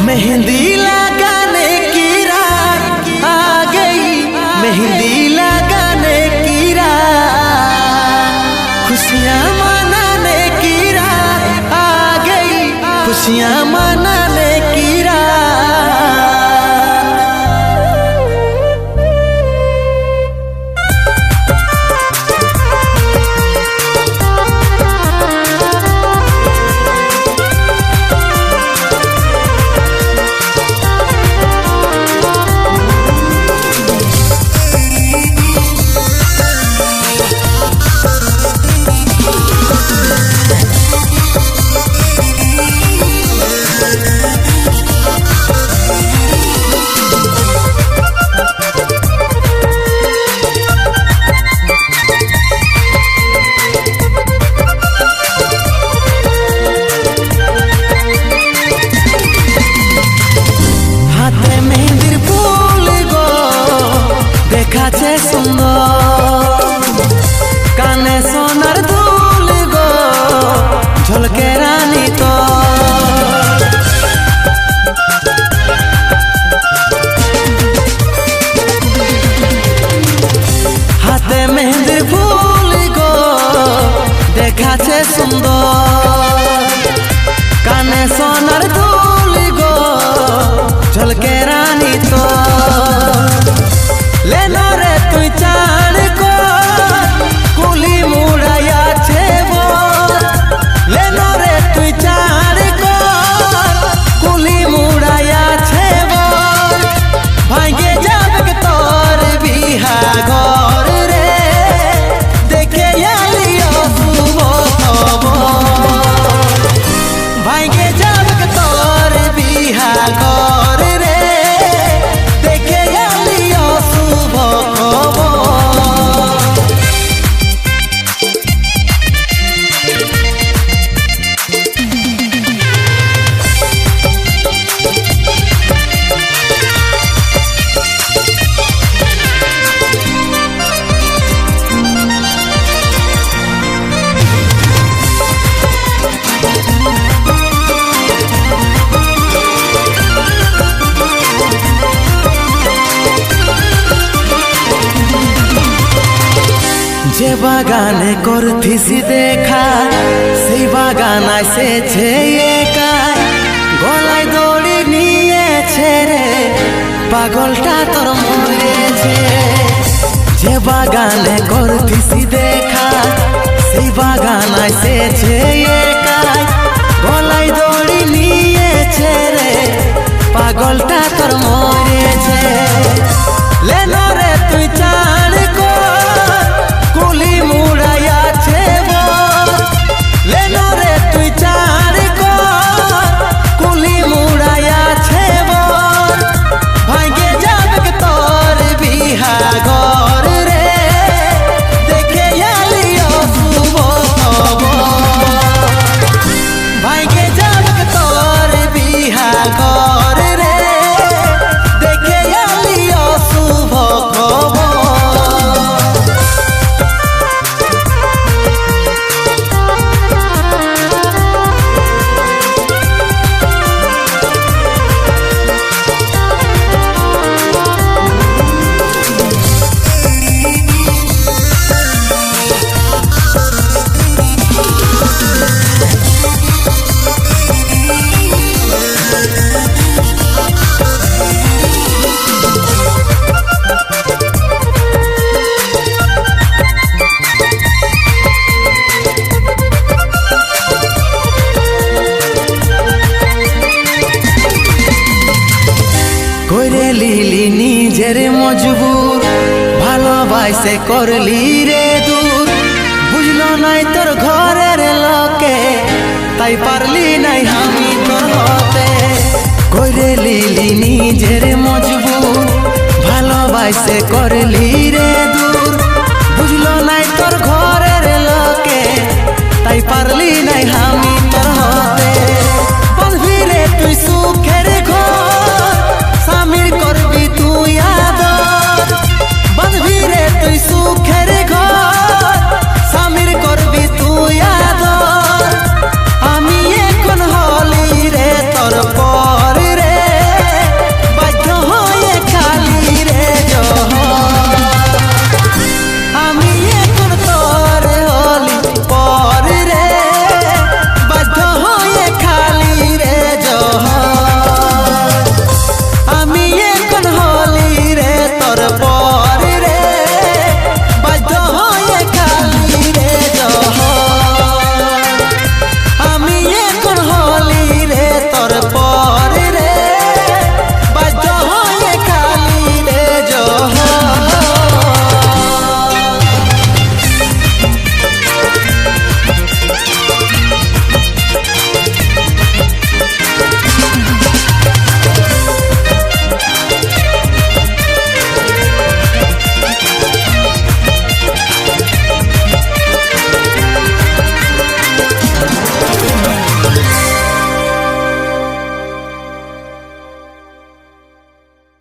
मेहंदी लगाने की रात आ गई, मेहंदी लगाने की रात, खुशियाँ मनाने की रात आ गई, खुशियाँ मनाने की रात। দেখাছে সুন্দর কানে সোনার দুল গো ঝলকে রানী তো হাতে মেহেন্দির ফুল গো দেখাছে সুন্দর কানে সোনার দুল গো ঝলকে রানী তো लेना रे तु चाण को कुली मुड़ाया छे वो लेना रे तु चाण को कुली मुड़ाया छे वो भागे जाबक तोर बिहा घर रे देखे आलियो सुबो तबो भागे जाबक तोर बिहा घर रे देखे आलियो যে বাগানে করথিসি দেখা সেই বাগান এসেছে একাই গলায় দড়ি নিয়েছে রে পাগলটা তোর মরেছে। যে বাগানে করথিসি দেখা সেই বাগান এসেছে একাই গলায় দড়ি নিয়েছে রে পাগলটা তোর মরেছে। লেনা রে তুই চাণ কো कुली मुड़ाया छे वो लेना रे तु चाण को कुली मुड़ाया छे वो भागे जाबक तोर बिहा घर रे देखे आलियो सुबो तबो भागे जाबक तोर बिहा घर रे देखे आलियो सुबो तबो। করে লিলি নিজের মজবুর ভালোবাসে করলি রে দূর বুঝলো নাই তোর ঘরের লোকে তাই পারলি নাই আমি তোর হতে। করে লিলি নিজের মজবুর ভালোবাসে করলি রে দূর বুঝলো নাই তোর ঘরের লোকে তাই পারলি নাই আমি